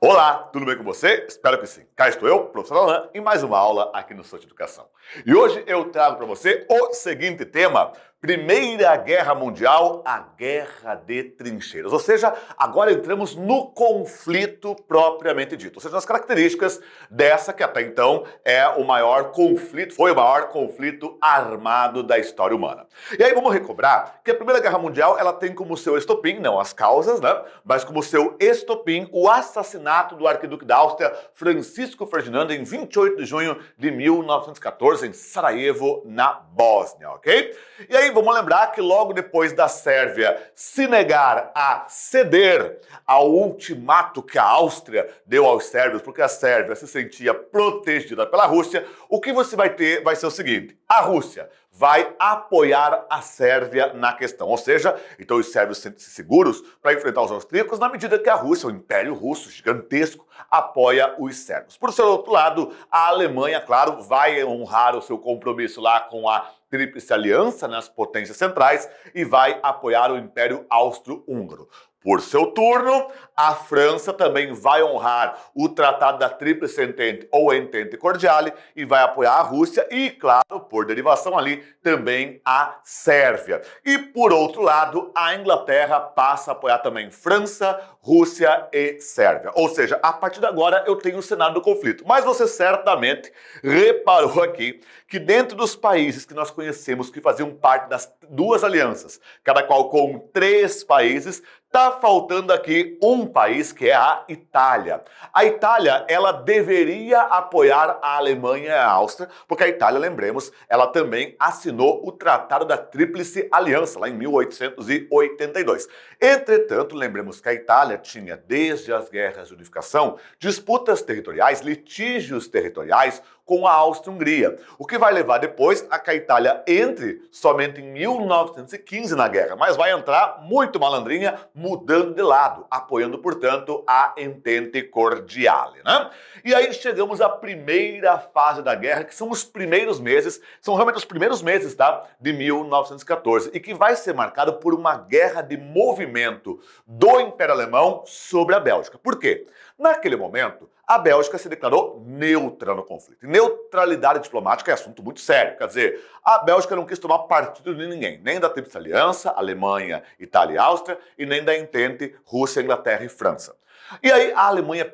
Olá, tudo bem com você? Espero que sim. Cá estou eu, professor Alain, em mais uma aula aqui no Sou de Educação. E hoje eu trago para você o seguinte tema: Primeira Guerra Mundial, a Guerra de Trincheiras. Ou seja, agora entramos no conflito propriamente dito. Ou seja, nas características dessa que até então é o maior conflito, foi o maior conflito armado da história humana. E aí vamos recobrar que a Primeira Guerra Mundial ela tem como seu estopim, não as causas, né? Mas como seu estopim o assassinato do arquiduque da Áustria, Francisco Ferdinando, em 28 de junho de 1914, em Sarajevo, na Bósnia, ok? E aí vamos lembrar que logo depois da Sérvia se negar a ceder ao ultimato que a Áustria deu aos sérvios, porque a Sérvia se sentia protegida pela Rússia, o que você vai ter vai ser o seguinte: a Rússia vai apoiar a Sérvia na questão. Ou seja, então os sérvios sentem-se seguros para enfrentar os austríacos na medida que a Rússia, o Império Russo gigantesco, apoia os sérvios. Por seu outro lado, a Alemanha, claro, vai honrar o seu compromisso lá com a Tríplice Aliança nas potências centrais e vai apoiar o Império Austro-Húngaro. Por seu turno, a França também vai honrar o Tratado da Tríplice Entente ou Entente Cordiale e vai apoiar a Rússia e, claro, por derivação ali, também a Sérvia. E, por outro lado, a Inglaterra passa a apoiar também França, Rússia e Sérvia. Ou seja, a partir de agora eu tenho o cenário do conflito. Mas você certamente reparou aqui que dentro dos países que nós conhecemos que faziam parte das duas alianças, cada qual com 3 países, tá faltando aqui um país que é a Itália. A Itália, ela deveria apoiar a Alemanha e a Áustria, porque a Itália, lembremos, ela também assinou o Tratado da Tríplice Aliança, lá em 1882. Entretanto, lembremos que a Itália tinha, desde as guerras de unificação, disputas territoriais, litígios territoriais com a Áustria-Hungria, o que vai levar depois a que a Itália entre somente em 1915 na guerra, mas vai entrar muito malandrinha, mudando de lado, apoiando, portanto, a Entente Cordiale, né? E aí chegamos à primeira fase da guerra, que são os primeiros meses, são realmente os primeiros meses, tá? De 1914, e que vai ser marcado por uma guerra de movimento do Império Alemão sobre a Bélgica. Por quê? Naquele momento, a Bélgica se declarou neutra no conflito. E neutralidade diplomática é assunto muito sério. Quer dizer, a Bélgica não quis tomar partido de ninguém, nem da Tríplice Aliança, Alemanha, Itália e Áustria, e nem da Entente Rússia, Inglaterra e França. E aí a Alemanha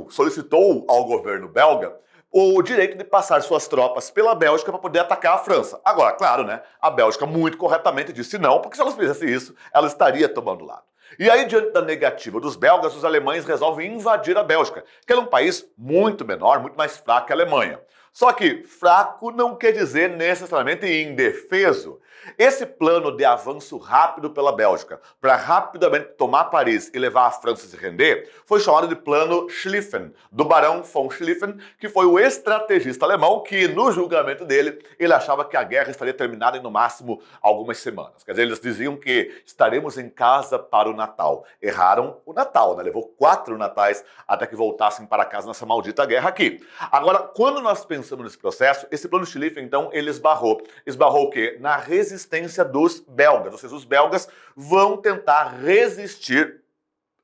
solicitou ao governo belga o direito de passar suas tropas pela Bélgica para poder atacar a França. Agora, claro, né? A Bélgica muito corretamente disse não, porque se elas fizessem isso, ela estaria tomando lado. E aí, diante da negativa dos belgas, os alemães resolvem invadir a Bélgica, que era um país muito menor, muito mais fraco que a Alemanha. Só que fraco não quer dizer necessariamente indefeso. Esse plano de avanço rápido pela Bélgica, para rapidamente tomar Paris e levar a França a se render, foi chamado de Plano Schlieffen, do Barão von Schlieffen, que foi o estrategista alemão que, no julgamento dele, ele achava que a guerra estaria terminada em, no máximo, algumas semanas. Quer dizer, eles diziam que estaremos em casa para o Natal. Erraram o Natal, né? Levou 4 natais até que voltassem para casa nessa maldita guerra aqui. Agora, quando nós pensamos nesse processo, esse Plano Schlieffen, então, ele esbarrou. Esbarrou o quê? Na resistência dos belgas. Ou seja, os belgas vão tentar resistir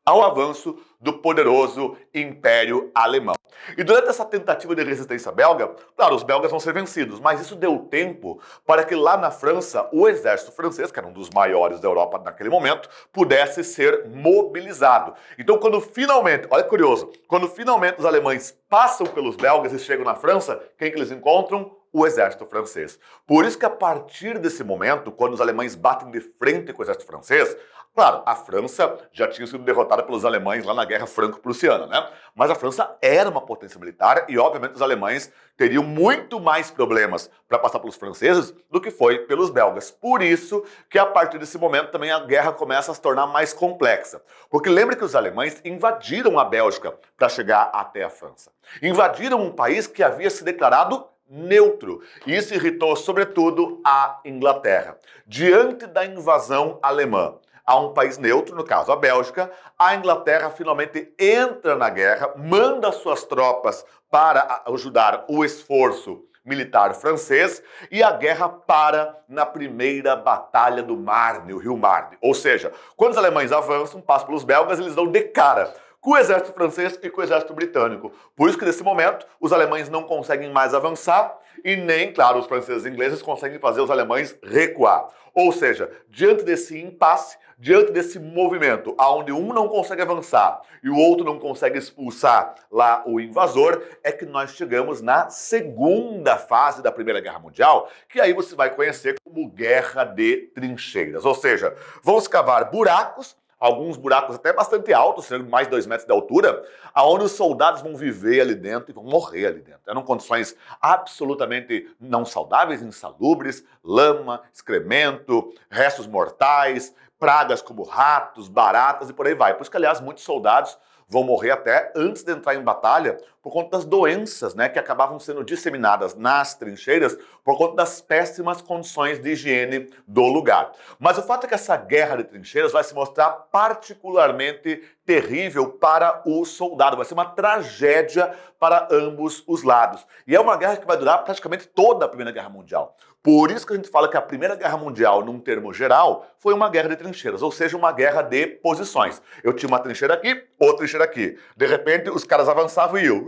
ao avanço do poderoso Império Alemão. E durante essa tentativa de resistência belga, claro, os belgas vão ser vencidos, mas isso deu tempo para que lá na França, o exército francês, que era um dos maiores da Europa naquele momento, pudesse ser mobilizado. Então, quando finalmente, olha que curioso, quando finalmente os alemães passam pelos belgas e chegam na França, quem que eles encontram? O exército francês. Por isso que a partir desse momento, quando os alemães batem de frente com o exército francês, claro, a França já tinha sido derrotada pelos alemães lá na Guerra Franco-Prussiana, né? Mas a França era uma potência militar e, obviamente, os alemães teriam muito mais problemas para passar pelos franceses do que foi pelos belgas. Por isso que, a partir desse momento, também a guerra começa a se tornar mais complexa. Porque lembre que os alemães invadiram a Bélgica para chegar até a França. Invadiram um país que havia se declarado neutro. E isso irritou, sobretudo, a Inglaterra. Diante da invasão alemã a um país neutro, no caso a Bélgica, a Inglaterra finalmente entra na guerra, manda suas tropas para ajudar o esforço militar francês e a guerra para na primeira batalha do Marne, o rio Marne. Ou seja, quando os alemães avançam, passam pelos belgas, eles dão de cara com o exército francês e com o exército britânico. Por isso que nesse momento os alemães não conseguem mais avançar e nem, claro, os franceses e ingleses conseguem fazer os alemães recuar. Ou seja, diante desse impasse, diante desse movimento, onde um não consegue avançar e o outro não consegue expulsar lá o invasor, é que nós chegamos na segunda fase da Primeira Guerra Mundial, que aí você vai conhecer como Guerra de Trincheiras. Ou seja, vão se cavar buracos, alguns buracos até bastante altos, sendo mais de 2 metros de altura, aonde os soldados vão viver ali dentro e vão morrer ali dentro. Eram condições absolutamente não saudáveis, insalubres, lama, excremento, restos mortais, pragas como ratos, baratas e por aí vai. Por isso que, aliás, muitos soldados vão morrer até antes de entrar em batalha por conta das doenças, né, que acabavam sendo disseminadas nas trincheiras por conta das péssimas condições de higiene do lugar. Mas o fato é que essa guerra de trincheiras vai se mostrar particularmente terrível para o soldado, vai ser uma tragédia para ambos os lados. E é uma guerra que vai durar praticamente toda a Primeira Guerra Mundial. Por isso que a gente fala que a Primeira Guerra Mundial, num termo geral, foi uma guerra de trincheiras, ou seja, uma guerra de posições. Eu tinha uma trincheira aqui, outra trincheira aqui. De repente, os caras avançavam e eu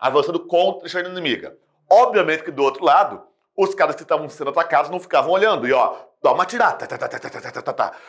avançando contra a trincheira inimiga. Obviamente que do outro lado, os caras que estavam sendo atacados não ficavam olhando. E ó, dá uma tirada.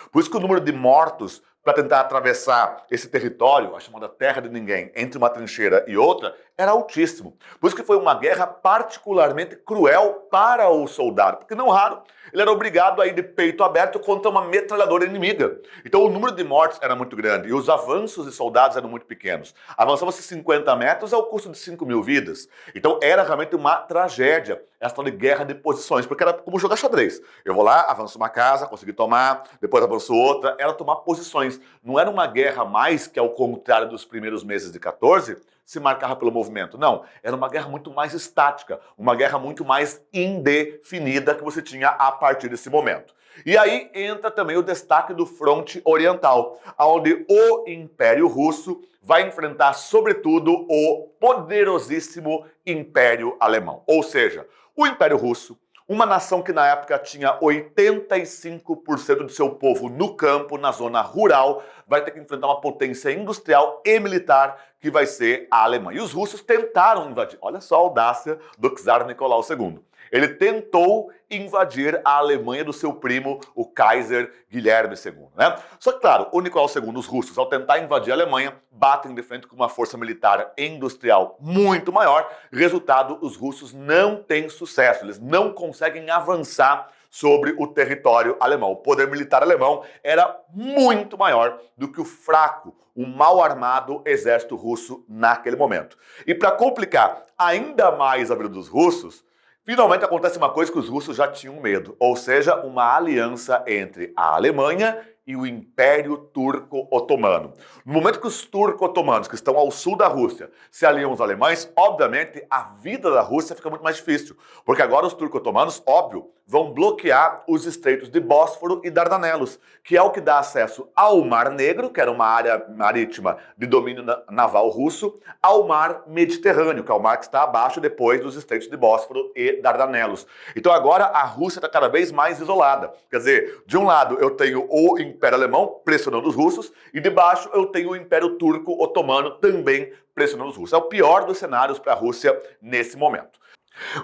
Por isso que o número de mortos para tentar atravessar esse território, a chamada Terra de Ninguém, entre uma trincheira e outra, era altíssimo. Por isso que foi uma guerra particularmente cruel para o soldado, porque não raro ele era obrigado a ir de peito aberto contra uma metralhadora inimiga. Então o número de mortes era muito grande e os avanços de soldados eram muito pequenos. Avançava-se 50 metros ao custo de 5.000 vidas. Então era realmente uma tragédia essa tal de guerra de posições, porque era como jogar xadrez. Eu vou lá, avanço uma casa, consegui tomar, depois avanço outra, era tomar posições. Não era uma guerra mais que, ao contrário dos primeiros meses de 14, se marcava pelo movimento. Não, era uma guerra muito mais estática, uma guerra muito mais indefinida que você tinha a partir desse momento. E aí entra também o destaque do fronte oriental, onde o Império Russo vai enfrentar, sobretudo, o poderosíssimo Império Alemão. Ou seja, o Império Russo, uma nação que na época tinha 85% do seu povo no campo, na zona rural, vai ter que enfrentar uma potência industrial e militar que vai ser a Alemanha. E os russos tentaram invadir. Olha só a audácia do czar Nicolau II. Ele tentou invadir a Alemanha do seu primo, o Kaiser Guilherme II, né? Só que, claro, o Nicolau II, os russos, ao tentar invadir a Alemanha, batem de frente com uma força militar e industrial muito maior. Resultado, os russos não têm sucesso, eles não conseguem avançar sobre o território alemão. O poder militar alemão era muito maior do que o fraco, o mal armado exército russo naquele momento. E para complicar ainda mais a vida dos russos, finalmente acontece uma coisa que os russos já tinham medo, ou seja, uma aliança entre a Alemanha e o Império Turco-Otomano. No momento que os turco-otomanos, que estão ao sul da Rússia, se aliam aos alemães, obviamente a vida da Rússia fica muito mais difícil, porque agora os turco-otomanos, óbvio, vão bloquear os estreitos de Bósforo e Dardanelos, que é o que dá acesso ao Mar Negro, que era uma área marítima de domínio naval russo, ao Mar Mediterrâneo, que é o mar que está abaixo depois dos estreitos de Bósforo e Dardanelos. Então agora a Rússia está cada vez mais isolada. Quer dizer, de um lado eu tenho o Império Alemão pressionando os russos e de baixo eu tenho o Império Turco-Otomano também pressionando os russos. É o pior dos cenários para a Rússia nesse momento.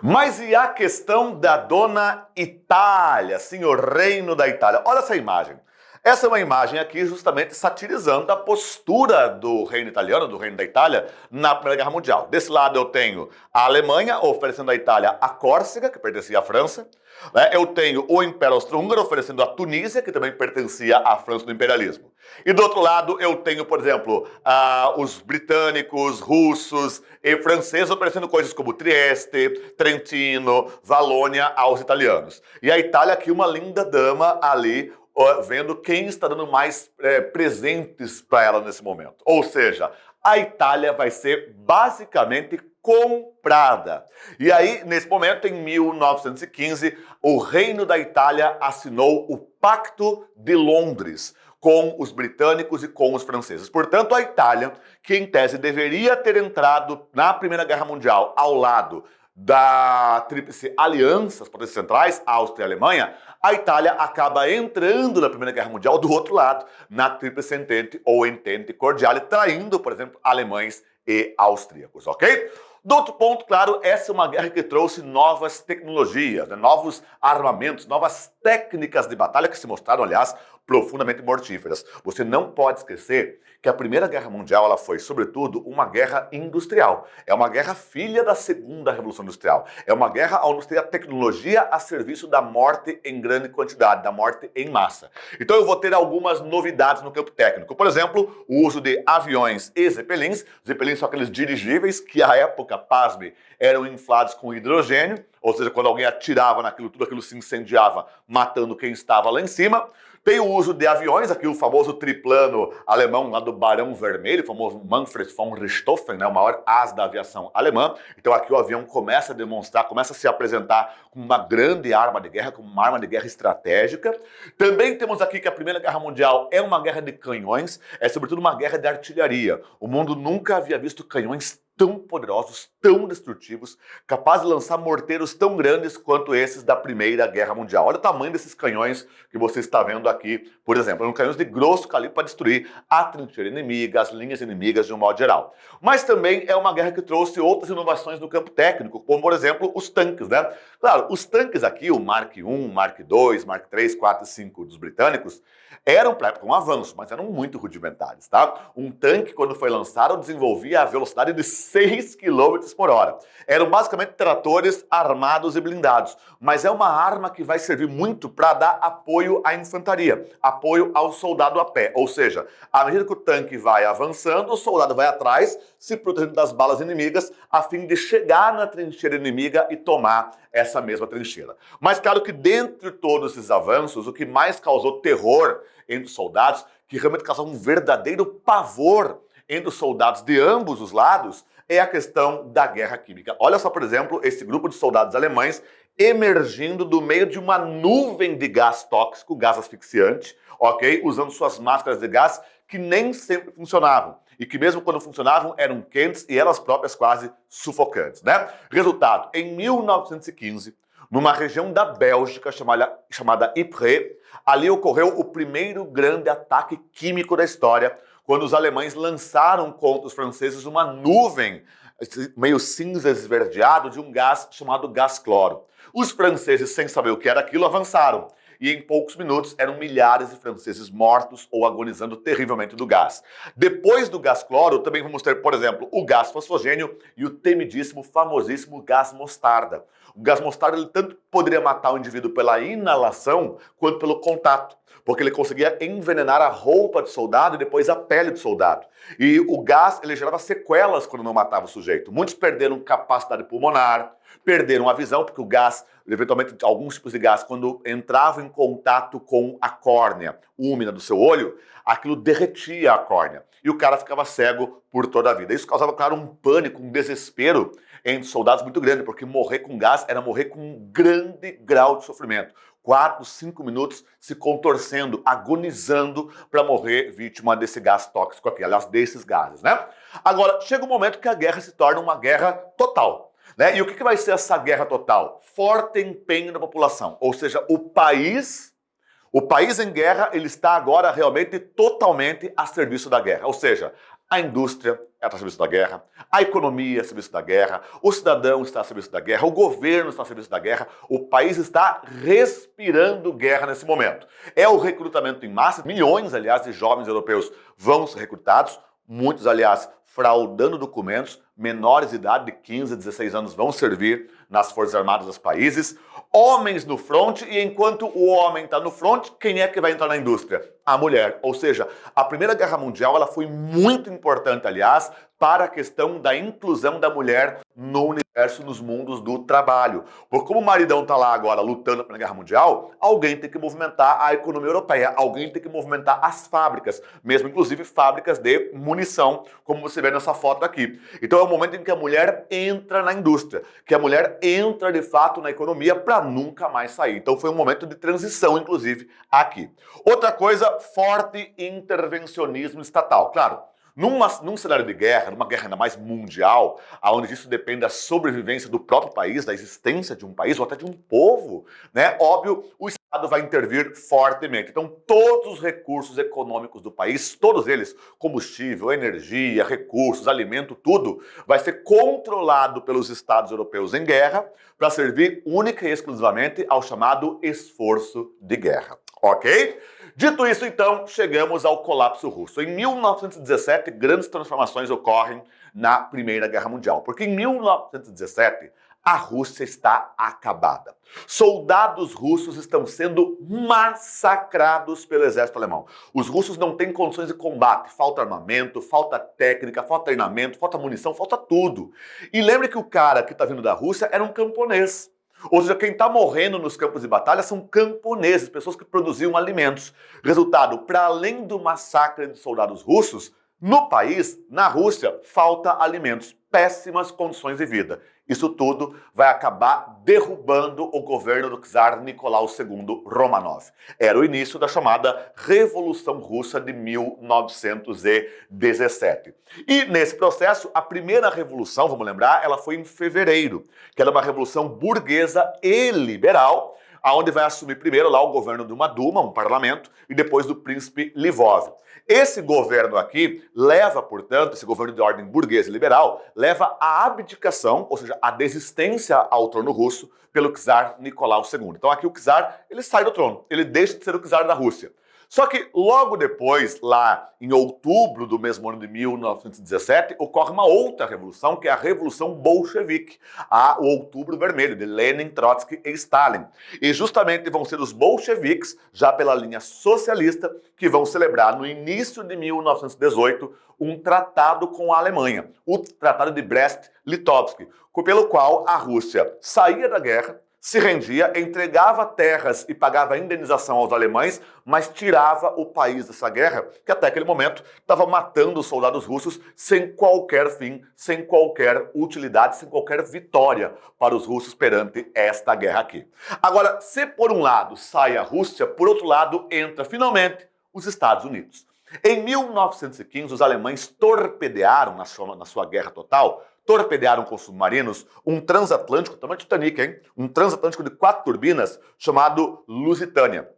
Mas e a questão da dona Itália, sim, o reino da Itália? Olha essa imagem. Essa é uma imagem aqui justamente satirizando a postura do reino italiano, do reino da Itália, na Primeira Guerra Mundial. Desse lado eu tenho a Alemanha oferecendo à Itália a Córcega, que pertencia à França. Eu tenho o Império Austro-Húngaro oferecendo a Tunísia, que também pertencia à França do imperialismo. E do outro lado eu tenho, por exemplo, os britânicos, russos e franceses oferecendo coisas como Trieste, Trentino, Valônia aos italianos. E a Itália aqui, uma linda dama ali, vendo quem está dando mais presentes para ela nesse momento. Ou seja, a Itália vai ser basicamente comprada. E aí, nesse momento, em 1915, o Reino da Itália assinou o Pacto de Londres com os britânicos e com os franceses. Portanto, a Itália, que em tese deveria ter entrado na Primeira Guerra Mundial ao lado da Tríplice Aliança, as potências centrais, Áustria e Alemanha, a Itália acaba entrando na Primeira Guerra Mundial do outro lado, na Tríplice Entente ou Entente Cordiale, traindo, por exemplo, alemães e austríacos, ok? Do outro ponto, claro, essa é uma guerra que trouxe novas tecnologias, né? Novos armamentos, novas técnicas de batalha que se mostraram, aliás, profundamente mortíferas. Você não pode esquecer que a Primeira Guerra Mundial ela foi, sobretudo, uma guerra industrial. É uma guerra filha da Segunda Revolução Industrial. É uma guerra onde você tem a tecnologia a serviço da morte em grande quantidade, da morte em massa. Então eu vou ter algumas novidades no campo técnico. Por exemplo, o uso de aviões e zeppelins. Zeppelins são aqueles dirigíveis que, à época, pasme, eram inflados com hidrogênio, ou seja, quando alguém atirava naquilo, tudo aquilo se incendiava, matando quem estava lá em cima. Tem o uso de aviões, aqui o famoso triplano alemão lá do Barão Vermelho, o famoso Manfred von Richthofen, né, o maior as da aviação alemã. Então aqui o avião começa a demonstrar, começa a se apresentar como uma grande arma de guerra, como uma arma de guerra estratégica. Também temos aqui que a Primeira Guerra Mundial é uma guerra de canhões, é sobretudo uma guerra de artilharia. O mundo nunca havia visto canhões tão poderosos, tão destrutivos, capazes de lançar morteiros tão grandes quanto esses da Primeira Guerra Mundial. Olha o tamanho desses canhões que você está vendo aqui, por exemplo. São canhões de grosso calibre para destruir a trincheira inimiga, as linhas inimigas de um modo geral. Mas também é uma guerra que trouxe outras inovações no campo técnico, como, por exemplo, os tanques, né? Claro, os tanques aqui, o Mark I, Mark II, Mark III, 4 e 5 dos britânicos, eram, para época, um avanço, mas eram muito rudimentares, tá? Um tanque, quando foi lançado, desenvolvia a velocidade de 6 km por hora. Eram basicamente tratores armados e blindados, mas é uma arma que vai servir muito para dar apoio à infantaria, apoio ao soldado a pé. Ou seja, à medida que o tanque vai avançando, o soldado vai atrás, se protegendo das balas inimigas, a fim de chegar na trincheira inimiga e tomar essa mesma trincheira. Mas claro que dentre todos esses avanços, o que mais causou terror entre os soldados, que realmente causou um verdadeiro pavor entre os soldados de ambos os lados, é a questão da guerra química. Olha só, por exemplo, esse grupo de soldados alemães emergindo do meio de uma nuvem de gás tóxico, gás asfixiante, ok? Usando suas máscaras de gás que nem sempre funcionavam. E que mesmo quando funcionavam, eram quentes e elas próprias quase sufocantes, né? Resultado, em 1915, numa região da Bélgica chamada Ypres, ali ocorreu o primeiro grande ataque químico da história, quando os alemães lançaram contra os franceses uma nuvem meio cinza esverdeado de um gás chamado gás cloro. Os franceses, sem saber o que era aquilo, avançaram. E em poucos minutos eram milhares de franceses mortos ou agonizando terrivelmente do gás. Depois do gás cloro, também vamos ter, por exemplo, o gás fosfogênio e o temidíssimo, famosíssimo gás mostarda. O gás mostarda ele tanto poderia matar o indivíduo pela inalação quanto pelo contato, porque ele conseguia envenenar a roupa do soldado e depois a pele do soldado. E o gás ele gerava sequelas quando não matava o sujeito. Muitos perderam capacidade pulmonar, perderam a visão, porque o gás, eventualmente alguns tipos de gás, quando entravam em contato com a córnea úmida do seu olho, aquilo derretia a córnea. E o cara ficava cego por toda a vida. Isso causava, claro, um pânico, um desespero entre os soldados muito grande, porque morrer com gás era morrer com um grande grau de sofrimento. 4, 5 minutos se contorcendo, agonizando para morrer vítima desse gás tóxico aqui, aliás, desses gases, né? Agora, chega um momento que a guerra se torna uma guerra total. Né? E o que vai ser essa guerra total? Forte empenho da população, ou seja, o país em guerra, ele está agora realmente totalmente a serviço da guerra, ou seja, a indústria está a serviço da guerra, a economia a serviço da guerra, o cidadão está a serviço da guerra, o governo está a serviço da guerra, o país está respirando guerra nesse momento. É o recrutamento em massa, milhões, aliás, de jovens europeus vão ser recrutados, muitos, aliás, fraudando documentos, menores de idade de 15 a 16 anos vão servir nas Forças Armadas dos países, homens no fronte, e enquanto o homem está no fronte, quem é que vai entrar na indústria? A mulher. Ou seja, a Primeira Guerra Mundial ela foi muito importante, aliás, para a questão da inclusão da mulher no universo, nos mundos do trabalho. Porque como o maridão está lá agora lutando pela Guerra Mundial, alguém tem que movimentar a economia europeia, alguém tem que movimentar as fábricas, mesmo inclusive fábricas de munição, como você vê nessa foto aqui. Então é o momento em que a mulher entra na indústria, que a mulher entra de fato na economia para nunca mais sair. Então foi um momento de transição, inclusive, aqui. Outra coisa, forte intervencionismo estatal. Claro, Num cenário de guerra, numa guerra ainda mais mundial, onde isso depende da sobrevivência do próprio país, da existência de um país ou até de um povo, né? Óbvio, o Estado vai intervir fortemente. Então, todos os recursos econômicos do país, todos eles, combustível, energia, recursos, alimento, tudo, vai ser controlado pelos Estados europeus em guerra para servir única e exclusivamente ao chamado esforço de guerra. Ok? Dito isso, então, chegamos ao colapso russo. Em 1917, grandes transformações ocorrem na Primeira Guerra Mundial, porque em 1917 a Rússia está acabada. Soldados russos estão sendo massacrados pelo exército alemão. Os russos não têm condições de combate, falta armamento, falta técnica, falta treinamento, falta munição, falta tudo. E lembre que o cara que está vindo da Rússia era um camponês. Ou seja, quem está morrendo nos campos de batalha são camponeses, pessoas que produziam alimentos. Resultado, para além do massacre de soldados russos, no país, na Rússia, falta alimentos, péssimas condições de vida. Isso tudo vai acabar derrubando o governo do czar Nicolau II Romanov. Era o início da chamada Revolução Russa de 1917. E nesse processo, a primeira revolução, vamos lembrar, ela foi em fevereiro, que era uma revolução burguesa e liberal, onde vai assumir primeiro lá o governo de uma Duma, um parlamento, e depois do príncipe Lvov. Esse governo aqui leva, portanto, esse governo de ordem burguesa e liberal, leva à abdicação, ou seja, à desistência ao trono russo pelo czar Nicolau II. Então aqui o czar, ele sai do trono, ele deixa de ser o czar da Rússia. Só que logo depois, lá em outubro do mesmo ano de 1917, ocorre uma outra revolução, que é a Revolução Bolchevique, o Outubro Vermelho, de Lenin, Trotsky e Stalin. E justamente vão ser os bolcheviques, já pela linha socialista, que vão celebrar no início de 1918 um tratado com a Alemanha, o Tratado de Brest-Litovsk, pelo qual a Rússia saía da guerra, se rendia, entregava terras e pagava indenização aos alemães, mas tirava o país dessa guerra, que até aquele momento estava matando os soldados russos sem qualquer fim, sem qualquer utilidade, sem qualquer vitória para os russos perante esta guerra aqui. Agora, se por um lado sai a Rússia, por outro lado entra finalmente os Estados Unidos. Em 1915, os alemães torpedearam, na sua guerra total, torpedearam com submarinos um transatlântico, tamanho Titanic, hein? Um transatlântico de 4 turbinas chamado Lusitânia.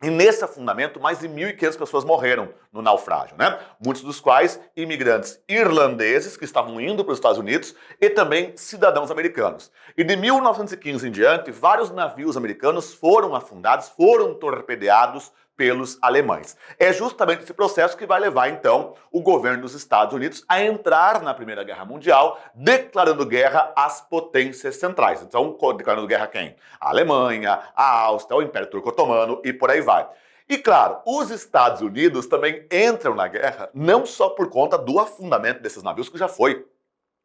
E nesse afundamento, mais de 1.500 pessoas morreram no naufrágio, né? Muitos dos quais imigrantes irlandeses que estavam indo para os Estados Unidos e também cidadãos americanos. E de 1915 em diante, vários navios americanos foram afundados, foram torpedeados pelos alemães. É justamente esse processo que vai levar, então, o governo dos Estados Unidos a entrar na Primeira Guerra Mundial, declarando guerra às potências centrais. Então, declarando guerra a quem? A Alemanha, a Áustria, o Império Turco-Otomano e por aí vai. E claro, os Estados Unidos também entram na guerra não só por conta do afundamento desses navios, que já foi,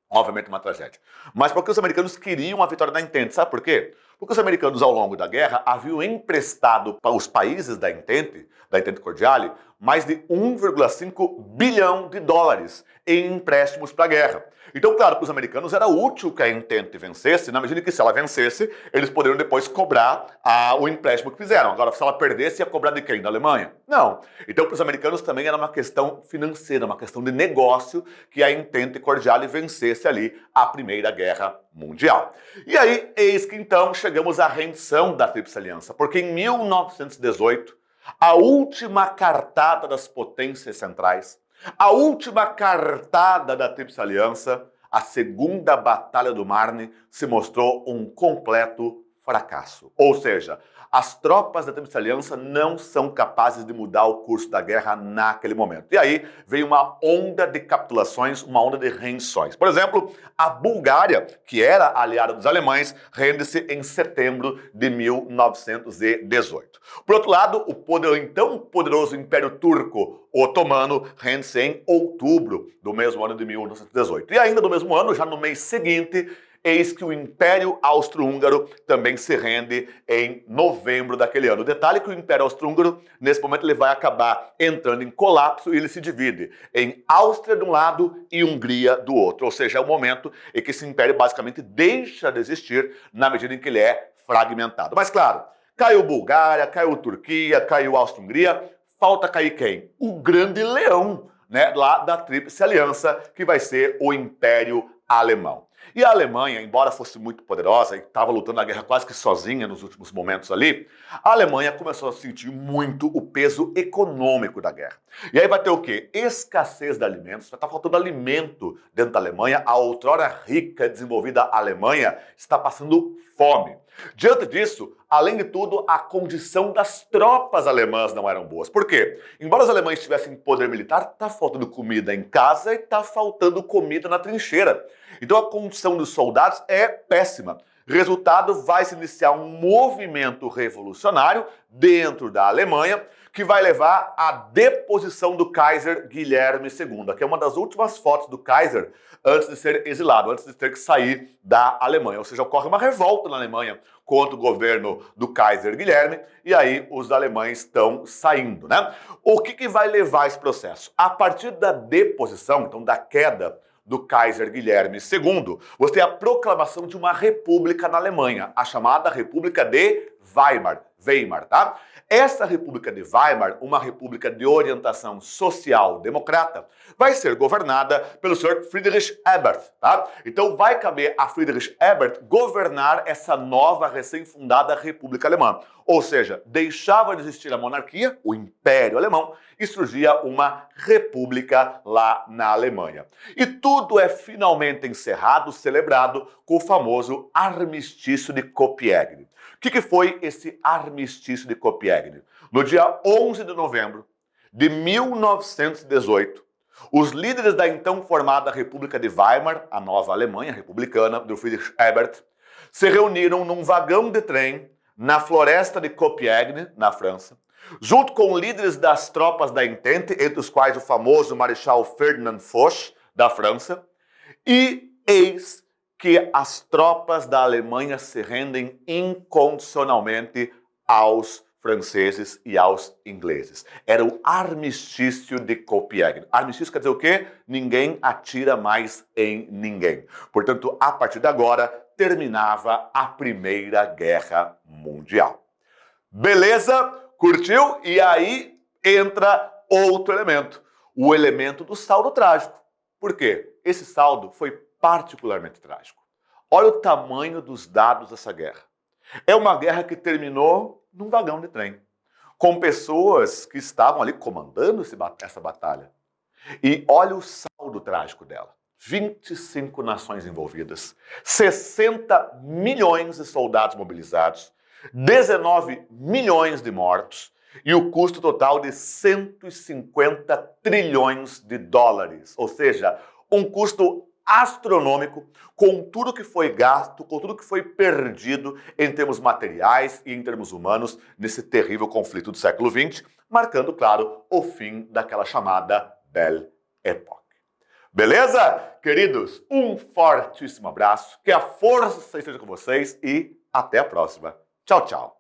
obviamente, uma tragédia, mas porque os americanos queriam a vitória da Entente. Sabe por quê? Porque os americanos, ao longo da guerra, haviam emprestado para os países da Entente Cordiale, mais de 1,5 bilhão de dólares em empréstimos para a guerra. Então, claro, para os americanos era útil que a Entente vencesse, na medida que se ela vencesse, eles poderiam depois cobrar o empréstimo que fizeram. Agora, se ela perdesse, ia cobrar de quem? Da Alemanha? Não. Então, para os americanos também era uma questão financeira, uma questão de negócio, que a Entente Cordiale vencesse ali a Primeira Guerra Mundial. E aí, eis que então chegamos à rendição da Tríplice Aliança, porque em 1918, a última cartada das potências centrais, a última cartada da Tríplice Aliança, a Segunda Batalha do Marne, se mostrou um completo fracasso. Ou seja, as tropas da Tríplice Aliança não são capazes de mudar o curso da guerra naquele momento. E aí veio uma onda de capitulações, uma onda de rendições. Por exemplo, a Bulgária, que era aliada dos alemães, rende-se em setembro de 1918. Por outro lado, o então poderoso Império Turco Otomano rende-se em outubro do mesmo ano de 1918. E ainda no mesmo ano, já no mês seguinte, eis que o Império Austro-Húngaro também se rende em novembro daquele ano. O detalhe é que o Império Austro-Húngaro, nesse momento, ele vai acabar entrando em colapso e ele se divide em Áustria de um lado e Hungria do outro. Ou seja, é o momento em que esse império basicamente deixa de existir na medida em que ele é fragmentado. Mas claro, caiu Bulgária, caiu Turquia, caiu Áustria-Hungria, falta cair quem? O grande leão né, lá da Tríplice Aliança, que vai ser o Império Alemão. E a Alemanha, embora fosse muito poderosa e estava lutando na guerra quase que sozinha nos últimos momentos ali, a Alemanha começou a sentir muito o peso econômico da guerra. E aí vai ter o quê? Escassez de alimentos, vai estar faltando alimento dentro da Alemanha. A outrora rica e desenvolvida Alemanha está passando fome. Diante disso, além de tudo, a condição das tropas alemãs não eram boas. Por quê? Embora os alemães tivessem poder militar, está faltando comida em casa e está faltando comida na trincheira. Então a condição dos soldados é péssima. Resultado, vai se iniciar um movimento revolucionário dentro da Alemanha que vai levar à deposição do Kaiser Guilherme II, que é uma das últimas fotos do Kaiser antes de ser exilado, antes de ter que sair da Alemanha. Ou seja, ocorre uma revolta na Alemanha contra o governo do Kaiser Guilherme e aí os alemães estão saindo, né? O que vai levar esse processo? A partir da deposição, então da queda do Kaiser Guilherme II, você tem a proclamação de uma república na Alemanha, a chamada República de Weimar, tá? Essa República de Weimar, uma república de orientação social-democrata, vai ser governada pelo Sr. Friedrich Ebert, tá? Então vai caber a Friedrich Ebert governar essa nova recém-fundada República Alemã. Ou seja, deixava de existir a monarquia, o Império Alemão, e surgia uma república lá na Alemanha. E tudo é finalmente encerrado, celebrado com o famoso Armistício de Copiègne. O que foi esse Armistício de Copiègne? No dia 11 de novembro de 1918, os líderes da então formada República de Weimar, a nova Alemanha republicana, do Friedrich Ebert, se reuniram num vagão de trem na floresta de Copiègne, na França, junto com líderes das tropas da Entente, entre os quais o famoso Marechal Ferdinand Foch, da França, e eis que as tropas da Alemanha se rendem incondicionalmente aos franceses e aos ingleses. Era o Armistício de Copiègne. Armistício quer dizer o quê? Ninguém atira mais em ninguém. Portanto, a partir de agora, terminava a Primeira Guerra Mundial. Beleza? Curtiu? E aí entra outro elemento, o elemento do saldo trágico. Por quê? Esse saldo foi particularmente trágico. Olha o tamanho dos dados dessa guerra. É uma guerra que terminou num vagão de trem, com pessoas que estavam ali comandando essa batalha. E olha o saldo trágico dela. 25 nações envolvidas, 60 milhões de soldados mobilizados, 19 milhões de mortos e o custo total de 150 trilhões de dólares. Ou seja, um custo astronômico com tudo que foi gasto, com tudo que foi perdido em termos materiais e em termos humanos nesse terrível conflito do século XX, marcando, claro, o fim daquela chamada Belle Époque. Beleza? Queridos, um fortíssimo abraço, que a força esteja com vocês e até a próxima. Tchau, tchau.